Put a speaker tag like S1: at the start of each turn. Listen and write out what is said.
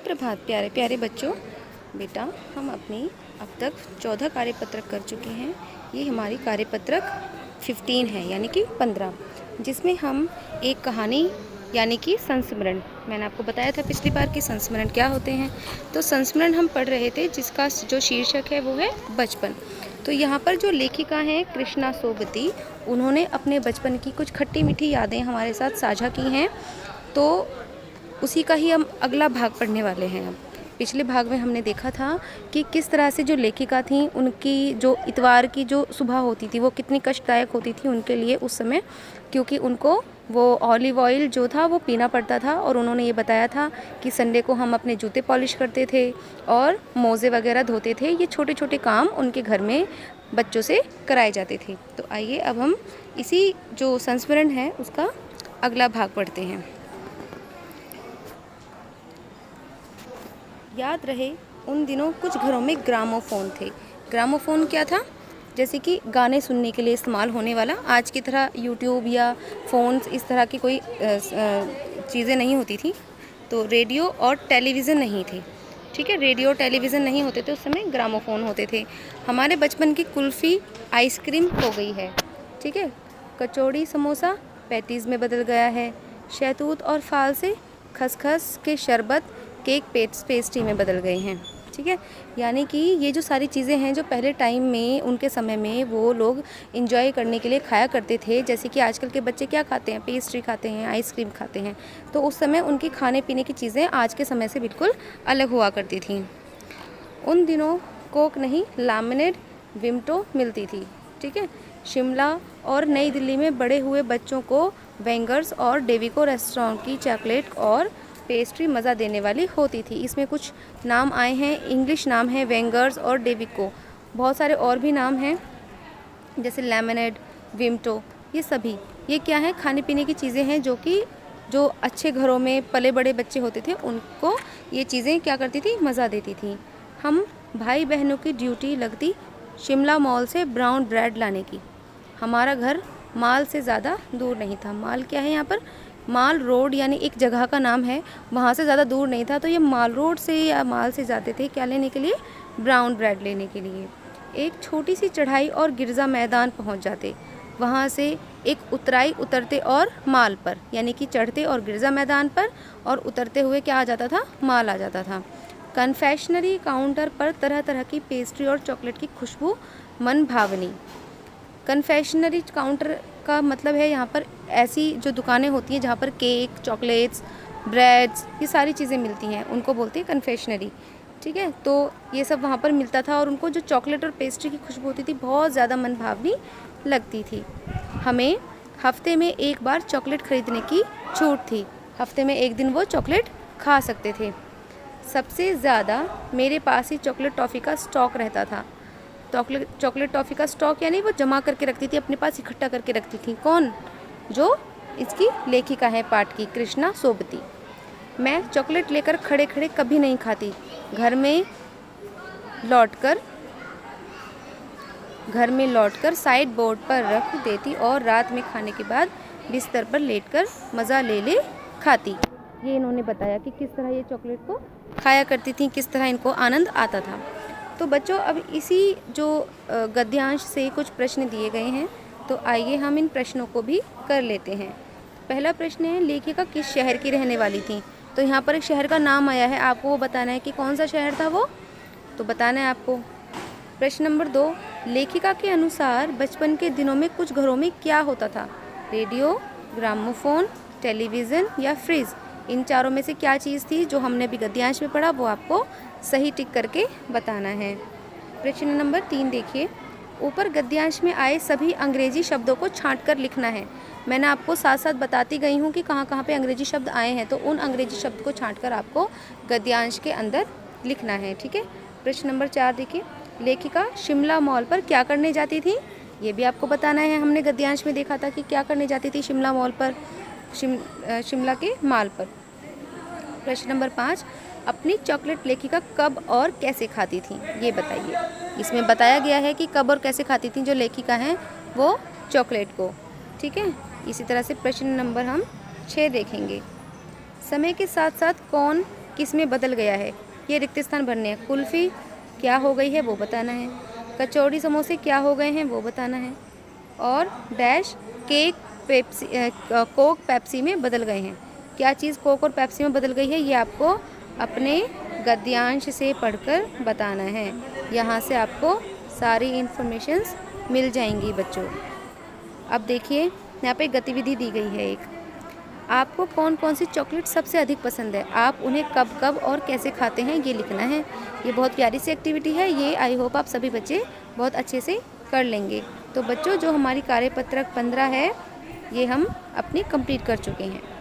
S1: सुप्रभात प्यारे प्यारे बच्चों। बेटा, हम अपनी अब तक 14 कार्यपत्रक कर चुके हैं। ये हमारी कार्यपत्रक 15 है, यानी कि 15, जिसमें हम एक कहानी यानी कि संस्मरण, मैंने आपको बताया था पिछली बार कि संस्मरण क्या होते हैं। तो संस्मरण हम पढ़ रहे थे, जिसका जो शीर्षक है वो है बचपन। तो यहाँ पर जो लेखिका हैं कृष्णा सोबती, उन्होंने अपने बचपन की कुछ खट्टी मीठी यादें हमारे साथ साझा की हैं। तो उसी का ही हम अगला भाग पढ़ने वाले हैं। अब पिछले भाग में हमने देखा था कि किस तरह से जो लेखिका थी, उनकी जो इतवार की जो सुबह होती थी वो कितनी कष्टदायक होती थी उनके लिए उस समय, क्योंकि उनको वो ऑलिव ऑयल जो था वो पीना पड़ता था। और उन्होंने ये बताया था कि संडे को हम अपने जूते पॉलिश करते थे और मोज़े वगैरह धोते थे। ये छोटे छोटे काम उनके घर में बच्चों से कराए जाते थे। तो आइए अब हम इसी जो संस्मरण है उसका अगला भाग पढ़ते हैं। याद रहे, उन दिनों कुछ घरों में ग्रामोफोन थे। ग्रामोफोन क्या था? जैसे कि गाने सुनने के लिए इस्तेमाल होने वाला। आज की तरह यूट्यूब या फ़ोन्स इस तरह की कोई चीज़ें नहीं होती थी। तो रेडियो और टेलीविज़न नहीं थे, ठीक है। रेडियो और टेलीविज़न नहीं होते थे उस समय, ग्रामोफोन होते थे। हमारे बचपन की कुल्फ़ी आइसक्रीम हो गई है, ठीक है। कचौड़ी समोसा पैटीज़ में बदल गया है। शहतूत और फाल से खसखस के शरबत केक पेस्ट्री में बदल गए हैं, ठीक है। यानी कि ये जो सारी चीज़ें हैं जो पहले टाइम में उनके समय में वो लोग एंजॉय करने के लिए खाया करते थे। जैसे कि आजकल के बच्चे क्या खाते हैं? पेस्ट्री खाते हैं, आइसक्रीम खाते हैं। तो उस समय उनकी खाने पीने की चीज़ें आज के समय से बिल्कुल अलग हुआ करती थी। उन दिनों कोक नहीं, लैमिनेड विमटो मिलती थी, ठीक है। शिमला और नई दिल्ली में बड़े हुए बच्चों को वेंगर्स और डेविको रेस्टोरेंट की चॉकलेट और पेस्ट्री मज़ा देने वाली होती थी। इसमें कुछ नाम आए हैं, इंग्लिश नाम है वेंगर्स और डेविको। बहुत सारे और भी नाम हैं जैसे लेमनेड, विमटो। ये सभी ये क्या है? खाने पीने की चीज़ें हैं जो अच्छे घरों में पले बड़े बच्चे होते थे उनको ये चीज़ें क्या करती थी? मज़ा देती थी। हम भाई बहनों की ड्यूटी लगती शिमला मॉल से ब्राउन ब्रेड लाने की। हमारा घर माल से ज़्यादा दूर नहीं था। माल क्या है यहाँ पर? माल रोड, यानी एक जगह का नाम है, वहाँ से ज़्यादा दूर नहीं था। तो ये माल रोड से या माल से जाते थे क्या लेने के लिए? ब्राउन ब्रेड लेने के लिए। एक छोटी सी चढ़ाई और गिरजा मैदान पहुँच जाते। वहाँ से एक उतराई उतरते और माल पर, यानी कि चढ़ते और गिरजा मैदान पर और उतरते हुए क्या आ जाता था? माल आ जाता था। कन्फेक्शनरी काउंटर पर तरह तरह की पेस्ट्री और चॉकलेट की खुशबू मन भावनी। कन्फेक्शनरी काउंटर का मतलब है यहाँ पर ऐसी जो दुकानें होती हैं जहाँ पर केक, चॉकलेट्स, ब्रेड्स, ये सारी चीज़ें मिलती हैं, उनको बोलते हैं कन्फेक्शनरी, ठीक है। तो ये सब वहाँ पर मिलता था और उनको जो चॉकलेट और पेस्ट्री की खुशबू होती थी बहुत ज़्यादा मन भावनी लगती थी। हमें हफ्ते में एक बार चॉकलेट ख़रीदने की छूट थी। हफ्ते में एक दिन वो चॉकलेट खा सकते थे। सबसे ज़्यादा मेरे पास ही चॉकलेट टॉफ़ी का स्टॉक रहता था। चॉकलेट टॉफ़ी का स्टॉक यानी वो जमा करके रखती थी, अपने पास इकट्ठा करके रखती थी। कौन? जो इसकी लेखिका है पाठ की, कृष्णा सोबती। मैं चॉकलेट लेकर खड़े खड़े कभी नहीं खाती। घर में लौटकर साइड बोर्ड पर रख देती और रात में खाने के बाद बिस्तर पर लेटकर मज़ा ले खाती। ये इन्होंने बताया कि किस तरह ये चॉकलेट को खाया करती थी, किस तरह इनको आनंद आता था। तो बच्चों, अब इसी जो गद्यांश से कुछ प्रश्न दिए गए हैं, तो आइए हम इन प्रश्नों को भी कर लेते हैं। पहला प्रश्न है, लेखिका किस शहर की रहने वाली थी? तो यहाँ पर एक शहर का नाम आया है, आपको वो बताना है कि कौन सा शहर था वो, तो बताना है आपको। प्रश्न नंबर 2, लेखिका के अनुसार बचपन के दिनों में कुछ घरों में क्या होता था? रेडियो, ग्रामोफोन, टेलीविज़न या फ्रिज? इन चारों में से क्या चीज़ थी? जो हमने अभी गद्यांश में पढ़ा वो आपको सही टिक करके बताना है। प्रश्न नंबर 3 देखिए, ऊपर गद्यांश में आए सभी अंग्रेजी शब्दों को छांटकर लिखना है। मैंने आपको साथ साथ बताती गई हूँ कि कहाँ कहाँ पे अंग्रेजी शब्द आए हैं, तो उन अंग्रेजी शब्द को छांटकर आपको गद्यांश के अंदर लिखना है, ठीक है। प्रश्न नंबर 4 देखिए, लेखिका शिमला मॉल पर क्या करने जाती थी? ये भी आपको बताना है। हमने गद्यांश में देखा था कि क्या करने जाती थी शिमला मॉल पर, शिमला के माल पर। प्रश्न नंबर 5, अपनी चॉकलेट लेखिका कब और कैसे खाती थी? ये बताइए। इसमें बताया गया है कि कब और कैसे खाती थी जो लेखिका हैं वो चॉकलेट को, ठीक है। इसी तरह से प्रश्न नंबर हम 6 देखेंगे। समय के साथ साथ कौन किस में बदल गया है, ये रिक्त स्थान भरने हैं। कुल्फ़ी क्या हो गई है वो बताना है। कचौड़ी समोसे क्या हो गए हैं वो बताना है। और डैश केक कोक पेप्सी में बदल गए हैं। क्या चीज़ कोक और पेप्सी में बदल गई है, ये आपको अपने गद्यांश से पढ़कर बताना है। यहाँ से आपको सारी इन्फॉर्मेशंस मिल जाएंगी बच्चों। अब देखिए यहाँ पे गतिविधि दी गई है एक, आपको कौन कौन सी चॉकलेट सबसे अधिक पसंद है, आप उन्हें कब कब और कैसे खाते हैं ये लिखना है। ये बहुत प्यारी सी एक्टिविटी है, ये आई होप आप सभी बच्चे बहुत अच्छे से कर लेंगे। तो बच्चों जो हमारी कार्यपत्रक 15 है ये हम अपनी कंप्लीट कर चुके हैं।